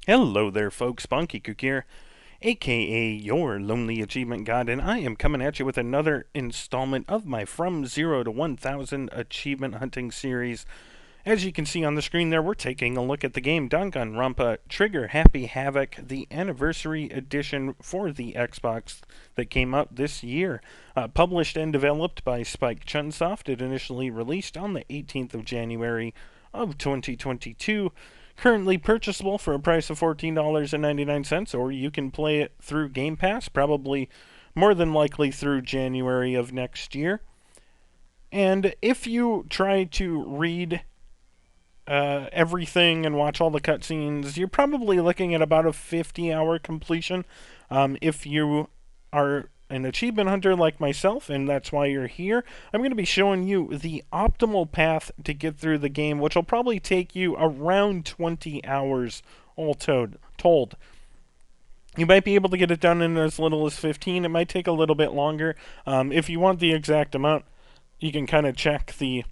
Hello there, folks. Spunky Cook here, aka your Lonely Achievement God, and I am coming at you with another installment of my From Zero to 1000 Achievement Hunting series. As you can see on the screen there, we're taking a look at the game Danganronpa Trigger Happy Havoc, the anniversary edition for the Xbox that came out this year. Published and developed by Spike Chunsoft, it initially released on the 18th of January of 2022. Currently purchasable for a price of $14.99, or you can play it through Game Pass, probably more than likely through January of next year. And if you try to read everything and watch all the cutscenes, you're probably looking at about a 50-hour completion. If you are an achievement hunter like myself, and that's why you're here, I'm going to be showing you the optimal path to get through the game, which will probably take you around 20 hours all told. You might be able to get it done in as little as 15. It might take a little bit longer. If you want the exact amount, you can kind of check the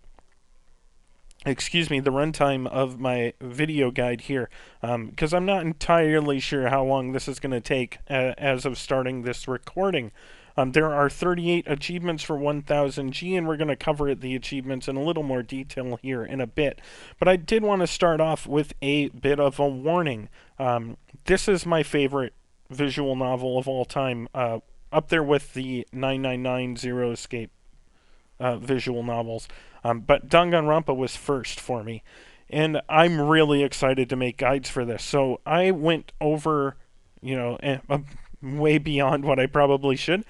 runtime of my video guide here, because I'm not entirely sure how long this is going to take as of starting this recording. There are 38 achievements for 1000G, and we're going to cover the achievements in a little more detail here in a bit. But I did want to start off with a bit of a warning. This is my favorite visual novel of all time, up there with the 999 Zero Escape visual novels. But Danganronpa was first for me, and I'm really excited to make guides for this. So I went over, way beyond what I probably should.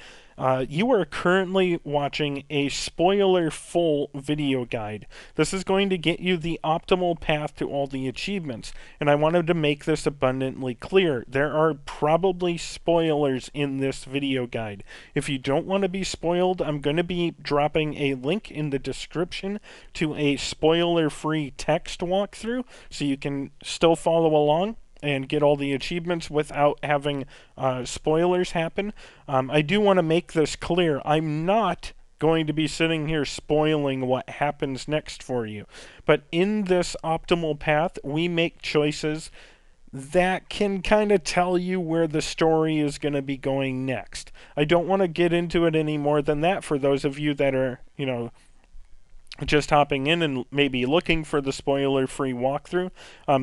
You are currently watching a spoiler-full video guide. This is going to get you the optimal path to all the achievements, and I wanted to make this abundantly clear. There are probably spoilers in this video guide. If you don't want to be spoiled, I'm going to be dropping a link in the description to a spoiler-free text walkthrough, so you can still follow along and get all the achievements without having spoilers happen. I do want to make this clear. I'm not going to be sitting here spoiling what happens next for you. But in this optimal path, we make choices that can kind of tell you where the story is going to be going next. I don't want to get into it any more than that for those of you that are, just hopping in and maybe looking for the spoiler-free walkthrough.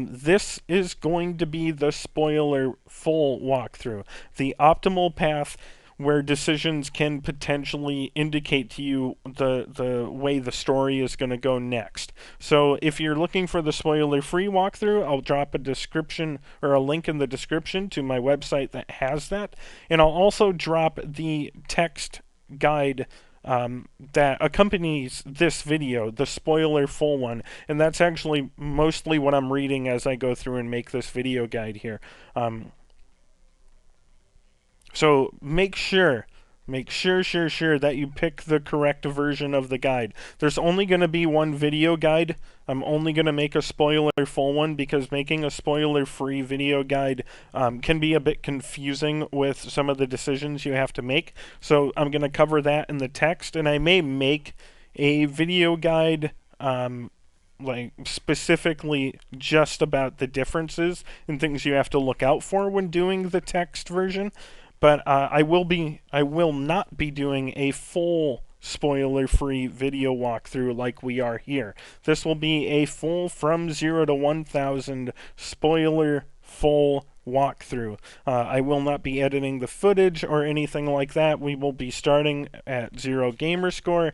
This is going to be the spoiler-full walkthrough. The optimal path where decisions can potentially indicate to you the way the story is going to go next. So if you're looking for the spoiler-free walkthrough, I'll drop a description or a link in the description to my website that has that. And I'll also drop the text guide that accompanies this video, the spoiler full one, and that's actually mostly what I'm reading as I go through and make this video guide here. So make sure that you pick the correct version of the guide. There's only going to be one video guide. I'm only going to make a spoiler full one because making a spoiler free video guide can be a bit confusing with some of the decisions you have to make. So I'm going to cover that in the text, and I may make a video guide like specifically just about the differences and things you have to look out for when doing the text version. But I will not be doing a full spoiler-free video walkthrough like we are here. This will be a full From 0 to 1000 spoiler full walkthrough. I will not be editing the footage or anything like that. We will be starting at 0 gamer score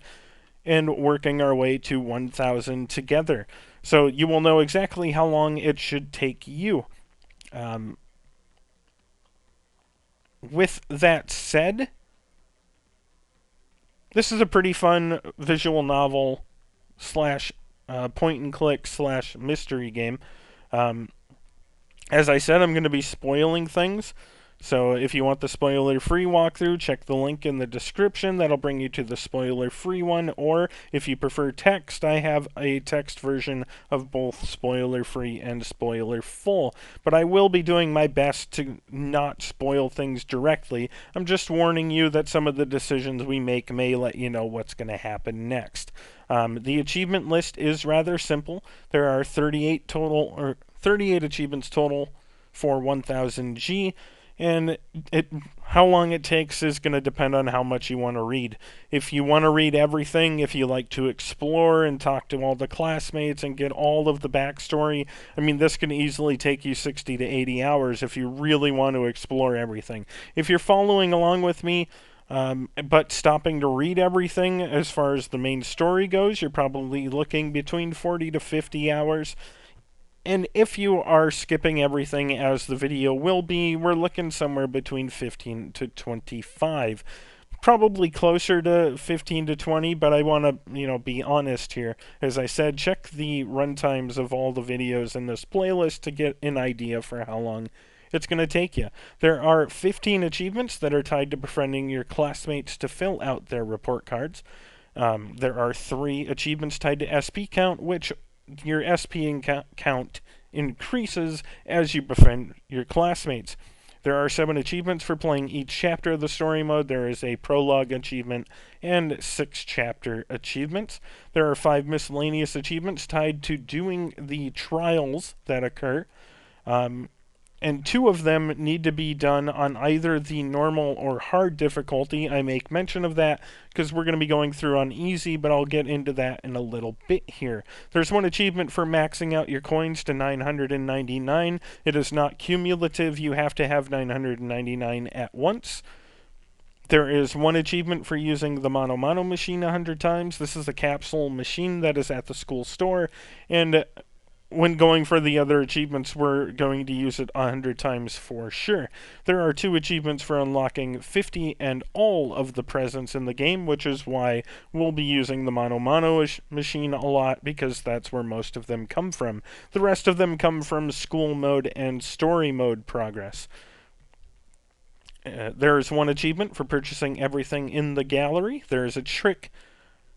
and working our way to 1000 together. So you will know exactly how long it should take you. With that said, this is a pretty fun visual novel slash point and click slash mystery game. As I said, I'm going to be spoiling things. So if you want the spoiler-free walkthrough, check the link in the description. That'll bring you to the spoiler-free one. Or if you prefer text, I have a text version of both spoiler-free and spoiler-full. But I will be doing my best to not spoil things directly. I'm just warning you that some of the decisions we make may let you know what's going to happen next. The achievement list is rather simple. There are 38 achievements total. for 1000G, and how long it takes is going to depend on how much you want to read. If you want to read everything, if you like to explore and talk to all the classmates and get all of the backstory, I mean, this can easily take you 60 to 80 hours if you really want to explore everything. If you're following along with me, but stopping to read everything as far as the main story goes, you're probably looking between 40 to 50 hours. And if you are skipping everything, as the video will be, we're looking somewhere between 15 to 25. Probably closer to 15 to 20, but I want to, be honest here. As I said, check the runtimes of all the videos in this playlist to get an idea for how long it's going to take you. There are 15 achievements that are tied to befriending your classmates to fill out their report cards. There are 3 achievements tied to SP count, which your SP count increases as you befriend your classmates. There are 7 achievements for playing each chapter of the story mode. There is a prologue achievement and 6 chapter achievements. There are 5 miscellaneous achievements tied to doing the trials that occur. And 2 of them need to be done on either the normal or hard difficulty. I make mention of that because we're going to be going through on easy, but I'll get into that in a little bit here. There's 1 achievement for maxing out your coins to 999. It is not cumulative. You have to have 999 at once. There is 1 achievement for using the Mano Mano machine 100 times. This is a capsule machine that is at the school store, and when going for the other achievements, we're going to use it 100 times for sure. There are 2 achievements for unlocking 50 and all of the presents in the game, which is why we'll be using the Mano Mano machine a lot, because that's where most of them come from. The rest of them come from school mode and story mode progress. There's 1 achievement for purchasing everything in the gallery. There's a trick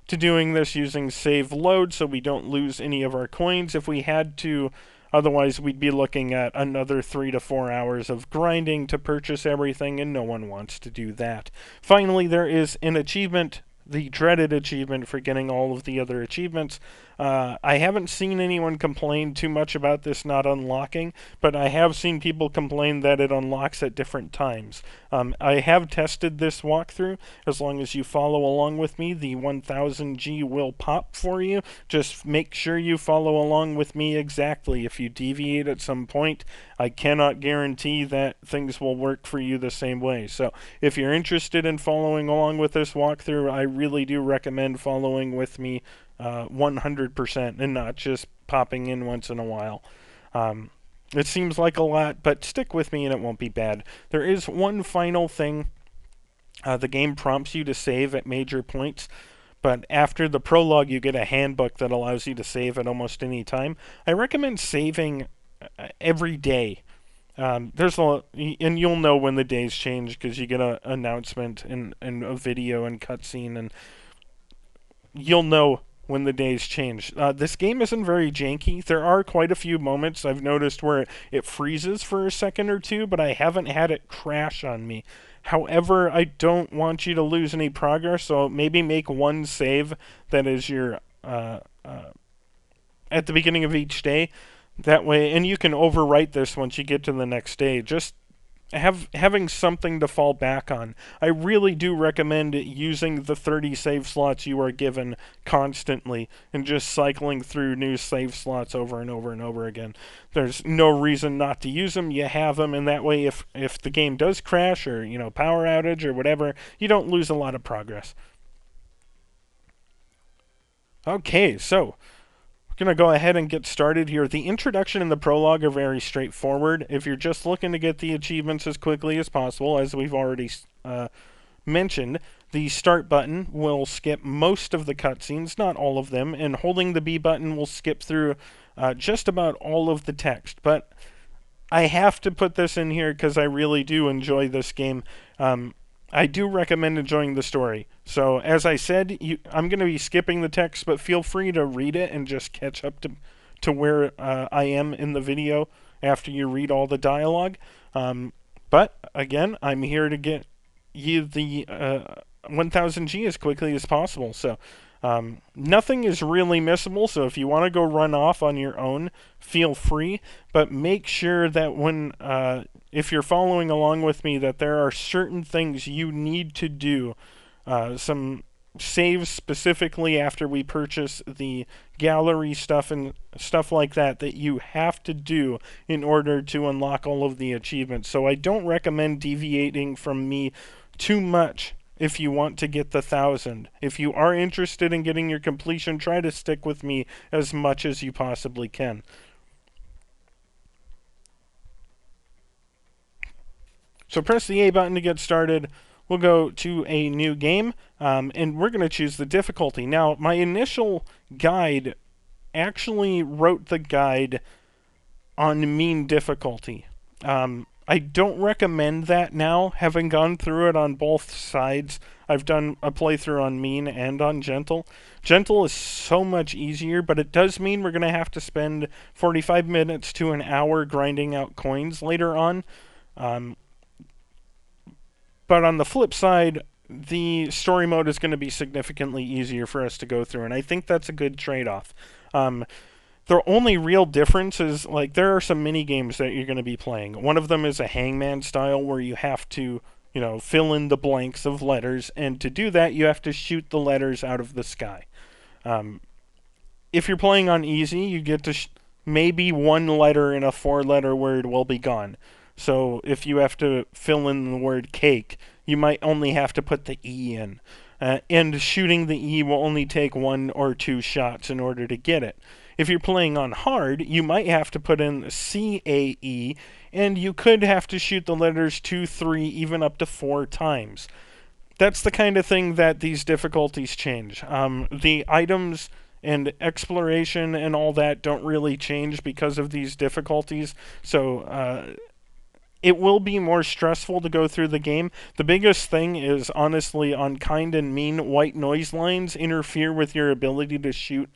to doing this using save load so we don't lose any of our coins if we had to. Otherwise, we'd be looking at another 3 to 4 hours of grinding to purchase everything, and no one wants to do that. Finally, there is an achievement, the dreaded achievement for getting all of the other achievements. I haven't seen anyone complain too much about this not unlocking, but I have seen people complain that it unlocks at different times. I have tested this walkthrough. As long as you follow along with me, the 1000G will pop for you. Just make sure you follow along with me exactly. If you deviate at some point, I cannot guarantee that things will work for you the same way. So if you're interested in following along with this walkthrough, I really do recommend following with me 100% and not just popping in once in a while. It seems like a lot, but stick with me and it won't be bad. There is 1 final thing. The game prompts you to save at major points, but after the prologue you get a handbook that allows you to save at almost any time. I recommend saving every day. And you'll know when the days change because you get an announcement and a video and cutscene, and you'll know when the days change. This game isn't very janky. There are quite a few moments I've noticed where it freezes for a second or 2, but I haven't had it crash on me. However, I don't want you to lose any progress, so maybe make 1 save that is your at the beginning of each day. That way, and you can overwrite this once you get to the next day. Just having something to fall back on. I really do recommend using the 30 save slots you are given constantly and just cycling through new save slots over and over and over again. There's no reason not to use them. You have them, and that way if the game does crash or power outage or whatever, you don't lose a lot of progress. Okay, so going to go ahead and get started here. The introduction and the prologue are very straightforward. If you're just looking to get the achievements as quickly as possible, as we've already mentioned, the start button will skip most of the cutscenes, not all of them, and holding the B button will skip through just about all of the text. But I have to put this in here because I really do enjoy this game. I do recommend enjoying the story. So, as I said, I'm going to be skipping the text, but feel free to read it and just catch up to where I am in the video after you read all the dialogue. But, again, I'm here to get you the 1000G as quickly as possible. So, Nothing is really missable, so if you want to go run off on your own, feel free, but make sure that if you're following along with me, that there are certain things you need to do. Some saves specifically after we purchase the gallery stuff and stuff like that you have to do in order to unlock all of the achievements. So I don't recommend deviating from me too much if you want to get the 1,000. If you are interested in getting your completion, try to stick with me as much as you possibly can. So press the A button to get started. We'll go to a new game, and we're going to choose the difficulty. Now, my initial guide actually wrote the guide on mean difficulty. I don't recommend that now, having gone through it on both sides. I've done a playthrough on mean and on gentle. Gentle is so much easier, but it does mean we're going to have to spend 45 minutes to an hour grinding out coins later on. But on the flip side, the story mode is going to be significantly easier for us to go through, and I think that's a good trade-off. The only real difference is, like, there are some mini games that you're going to be playing. One of them is a hangman style where you have to, fill in the blanks of letters, and to do that, you have to shoot the letters out of the sky. If you're playing on easy, you get to maybe one letter in a 4-letter word will be gone. So if you have to fill in the word cake, you might only have to put the E in. And shooting the E will only take 1 or 2 shots in order to get it. If you're playing on hard, you might have to put in CAE, and you could have to shoot the letters 2, 3, even up to 4 times. That's the kind of thing that these difficulties change. The items and exploration and all that don't really change because of these difficulties, so it will be more stressful to go through the game. The biggest thing is, honestly, on kind and mean, white noise lines interfere with your ability to shoot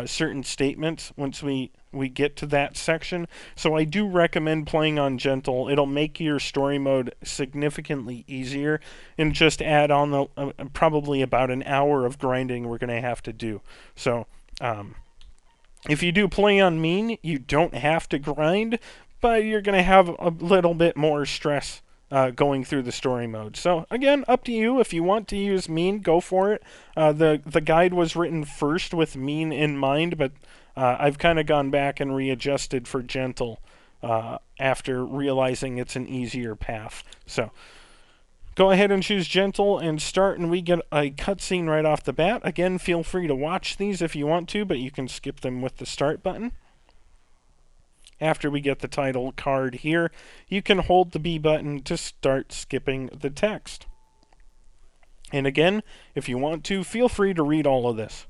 certain statements once we get to that section. So I do recommend playing on gentle. It'll make your story mode significantly easier, and just add on probably about an hour of grinding we're going to have to do. So if you do play on mean, you don't have to grind, but you're going to have a little bit more stress going through the story mode. So again, up to you. If you want to use mean, go for it. The guide was written first with mean in mind, but I've kind of gone back and readjusted for gentle after realizing it's an easier path. So go ahead and choose gentle and start, and we get a cutscene right off the bat. Again, feel free to watch these if you want to, but you can skip them with the start button. After we get the title card here, you can hold the B button to start skipping the text. And again, if you want to, feel free to read all of this.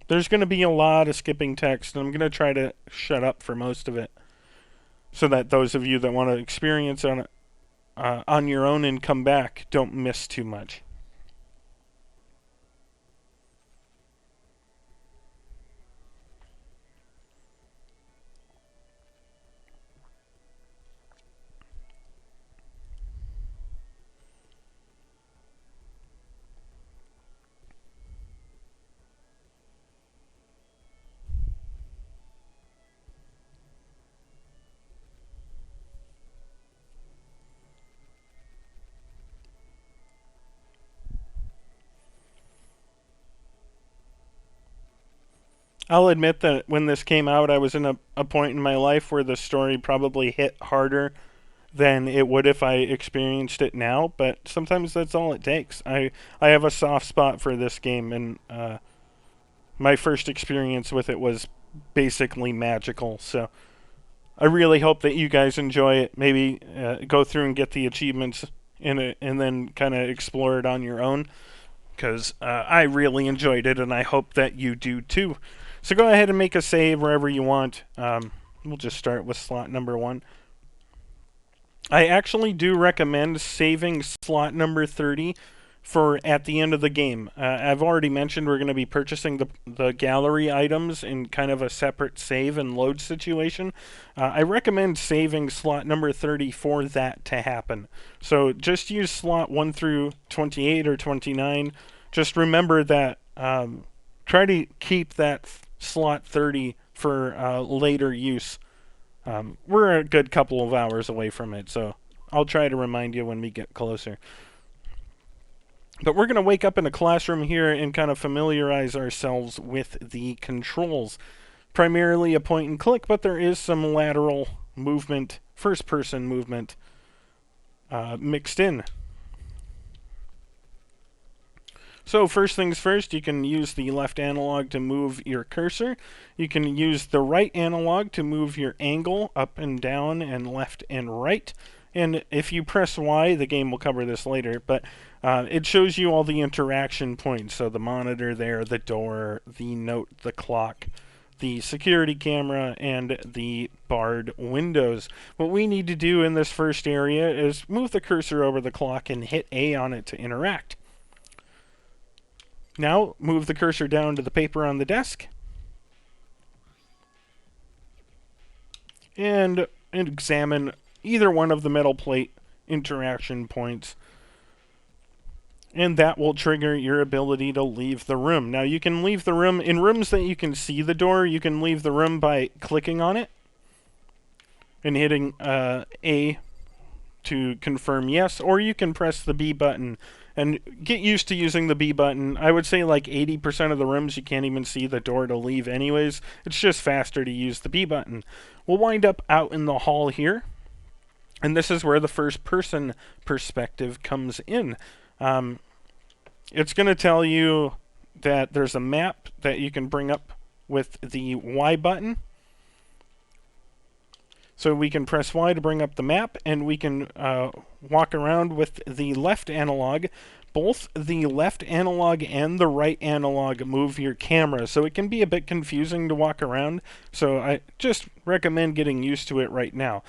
There's going to be a lot of skipping text, and I'm going to try to shut up for most of it, so that those of you that want to experience on your own and come back don't miss too much. I'll admit that when this came out, I was in a point in my life where the story probably hit harder than it would if I experienced it now, but sometimes that's all it takes. I have a soft spot for this game, and my first experience with it was basically magical, so I really hope that you guys enjoy it. Maybe go through and get the achievements in it, and then kind of explore it on your own, because I really enjoyed it, and I hope that you do too. So go ahead and make a save wherever you want. We'll just start with slot number 1. I actually do recommend saving slot number 30 for at the end of the game. I've already mentioned we're going to be purchasing the gallery items in kind of a separate save and load situation. I recommend saving slot number 30 for that to happen. So just use slot 1 through 28 or 29 just remember that try to keep that slot 30 for later use. We're a good couple of hours away from it, so I'll try to remind you when we get closer. But we're going to wake up in a classroom here and kind of familiarize ourselves with the controls. Primarily a point and click, but there is some lateral movement, first-person movement mixed in. So first things first, you can use the left analog to move your cursor. You can use the right analog to move your angle up and down and left and right. And if you press Y, the game will cover this later, but it shows you all the interaction points. So the monitor there, the door, the note, the clock, the security camera, and the barred windows. What we need to do in this first area is move the cursor over the clock and hit A on it to interact. Now, move the cursor down to the paper on the desk. And examine either one of the metal plate interaction points. And that will trigger your ability to leave the room. Now, you can leave the room in rooms that you can see the door. You can leave the room by clicking on it and hitting A to confirm yes, or you can press the B button and get used to using the B button. I would say like 80% of the rooms you can't even see the door to leave anyways. It's just faster to use the B button. We'll wind up out in the hall here, and this is where the first person perspective comes in. It's going to tell you that there's a map that you can bring up with the Y button. So we can press Y to bring up the map, and we can walk around with the left analog. Both the left analog and the right analog move your camera, so it can be a bit confusing to walk around. So I just recommend getting used to it right now.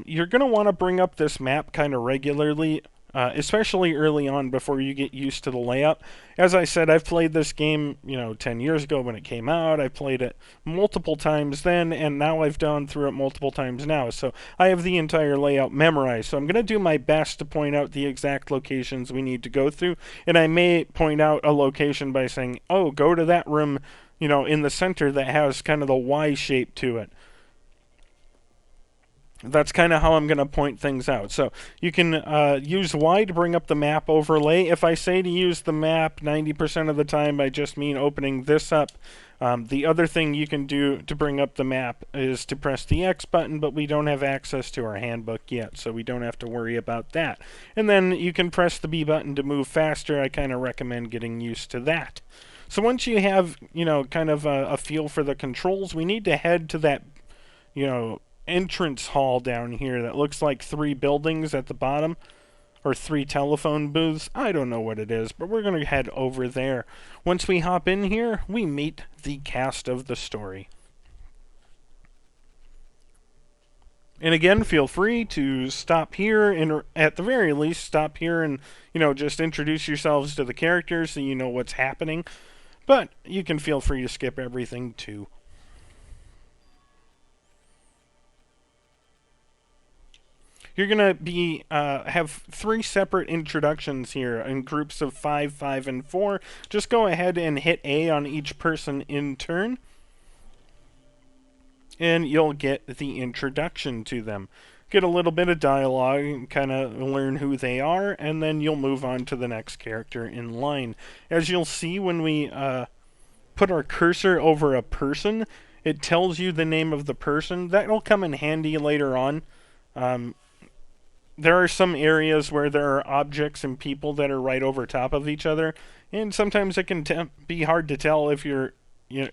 You're going to want to bring up this map kind of regularly, especially early on before you get used to the layout. As I said, I've played this game, 10 years ago when it came out. I played it multiple times then, and now I've gone through it multiple times now. So I have the entire layout memorized. So I'm going to do my best to point out the exact locations we need to go through, and I may point out a location by saying, oh, go to that room, in the center that has kind of the Y shape to it. That's kind of how I'm going to point things out. So you can use Y to bring up the map overlay. If I say to use the map 90% of the time, I just mean opening this up. The other thing you can do to bring up the map is to press the X button, but we don't have access to our handbook yet, so we don't have to worry about that. And then you can press the B button to move faster. I kind of recommend getting used to that. So once you have, kind of a feel for the controls, we need to head to that, entrance hall down here that looks like 3 buildings at the bottom, or 3 telephone booths. I don't know what it is, but we're going to head over there. Once we hop in here, we meet the cast of the story. And again, feel free to stop here, and at the very least, stop here and, just introduce yourselves to the characters so you know what's happening. But you can feel free to skip everything too. You're going to be have 3 separate introductions here in groups of 5, 5, and 4. Just go ahead and hit A on each person in turn, and you'll get the introduction to them. Get a little bit of dialogue and kind of learn who they are, and then you'll move on to the next character in line. As you'll see when we put our cursor over a person, it tells you the name of the person. That'll come in handy later on. There are some areas where there are objects and people that are right over top of each other, and sometimes it can be hard to tell if you're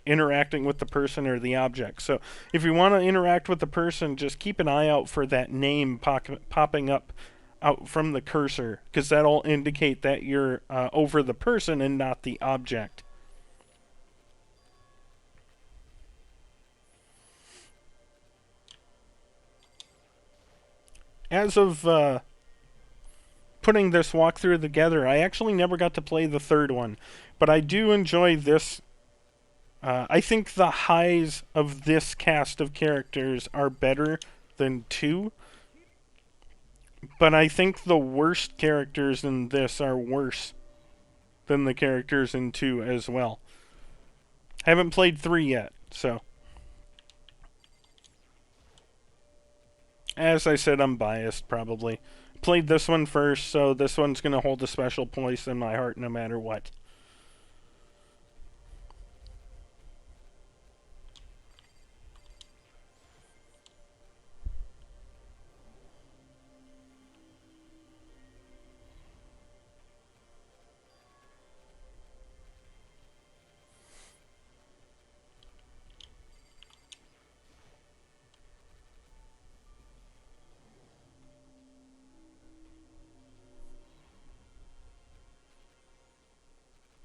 interacting with the person or the object. So if you want to interact with the person, just keep an eye out for that name popping up out from the cursor, because that'll indicate that you're over the person and not the object. As of putting this walkthrough together, I actually never got to play the 3rd one, but I do enjoy this. I think the highs of this cast of characters are better than 2, but I think the worst characters in this are worse than the characters in 2 as well. I haven't played 3 yet, so. As I said, I'm biased, probably. Played this one first, so this one's going to hold a special place in my heart no matter what.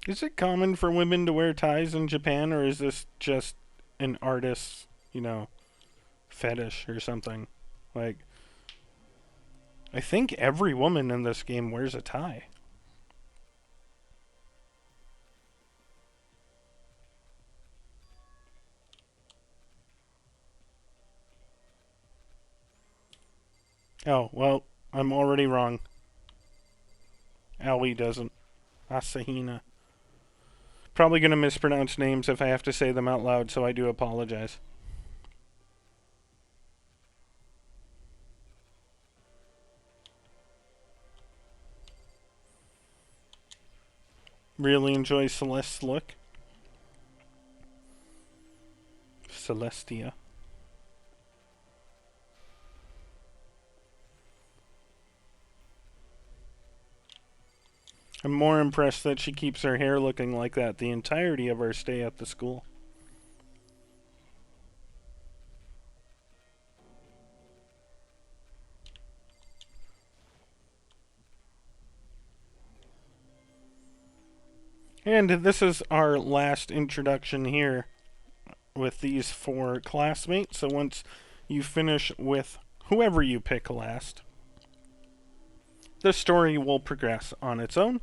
Is it common for women to wear ties in Japan, or is this just an artist's, fetish or something? Like, I think every woman in this game wears a tie. Oh, well, I'm already wrong. Aoi doesn't. Asahina. Probably going to mispronounce names if I have to say them out loud, so I do apologize. Really enjoy Celeste's look. Celestia. I'm more impressed that she keeps her hair looking like that the entirety of our stay at the school. And this is our last introduction here with these 4 classmates. So once you finish with whoever you pick last, the story will progress on its own.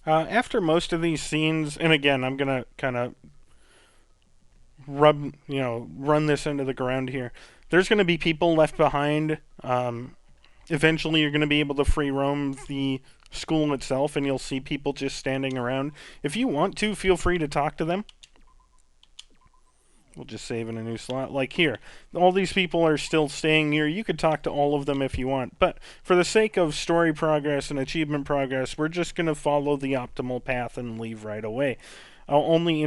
After most of these scenes, and again, I'm gonna kind of run this into the ground here. There's gonna be people left behind. Eventually, you're gonna be able to free roam the school itself, and you'll see people just standing around. If you want to, feel free to talk to them. We'll just save in a new slot. Like here, all these people are still staying here. You could talk to all of them if you want. But for the sake of story progress and achievement progress, we're just going to follow the optimal path and leave right away. I'll only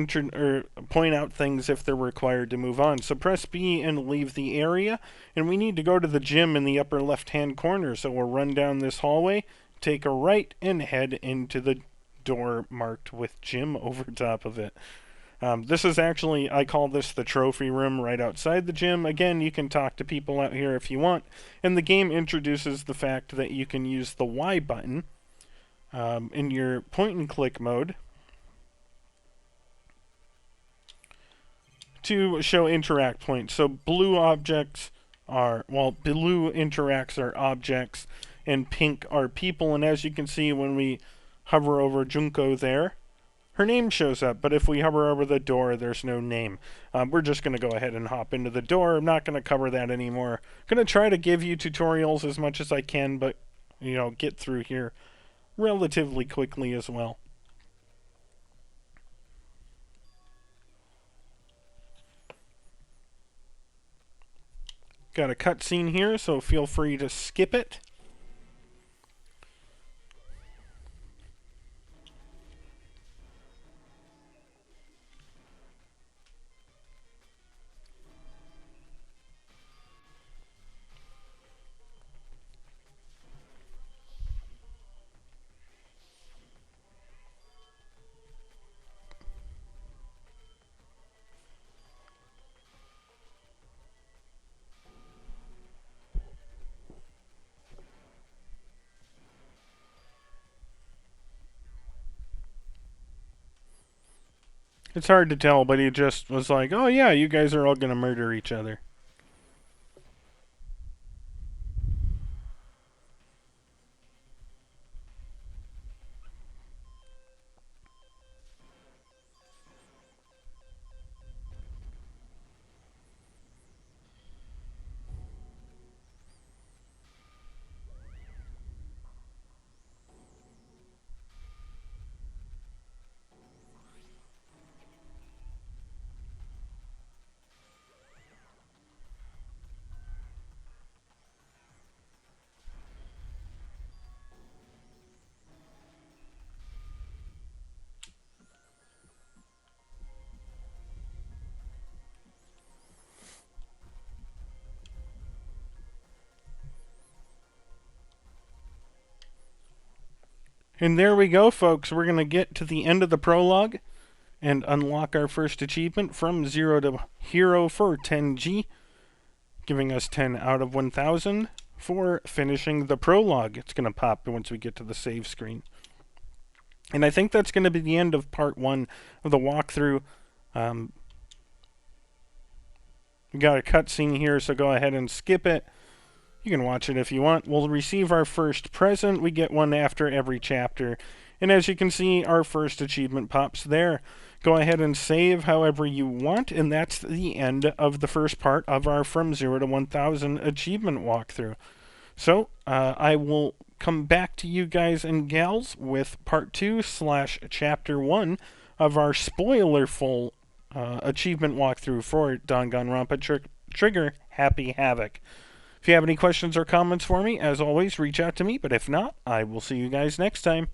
point out things if they're required to move on. So press B and leave the area. And we need to go to the gym in the upper left-hand corner. So we'll run down this hallway, take a right, and head into the door marked with gym over top of it. This is actually, I call this the trophy room right outside the gym. Again, you can talk to people out here if you want. And the game introduces the fact that you can use the Y button in your point and click mode to show interact points. So blue objects are, blue interacts are objects and pink are people. And as you can see when we hover over Junko there, her name shows up, but if we hover over the door, there's no name. We're just going to go ahead and hop into the door. I'm not going to cover that anymore. I'm going to try to give you tutorials as much as I can, but, get through here relatively quickly as well. Got a cutscene here, so feel free to skip it. It's hard to tell, but he just was like, oh yeah, you guys are all gonna murder each other. And there we go, folks. We're gonna get to the end of the prologue and unlock our first achievement from 0 to Hero for 10G, giving us 10 out of 1000 for finishing the prologue. It's going to pop once we get to the save screen. And I think that's going to be the end of part 1 of the walkthrough. We got a cutscene here, so go ahead and skip it. You can watch it if you want. We'll receive our first present. We get one after every chapter. And as you can see, our first achievement pops there. Go ahead and save however you want, and that's the end of the first part of our From 0 to 1000 achievement walkthrough. So, I will come back to you guys and gals with part 2 / chapter 1 of our spoiler-full achievement walkthrough for Danganronpa Trigger Happy Havoc. If you have any questions or comments for me, as always, reach out to me, but if not, I will see you guys next time.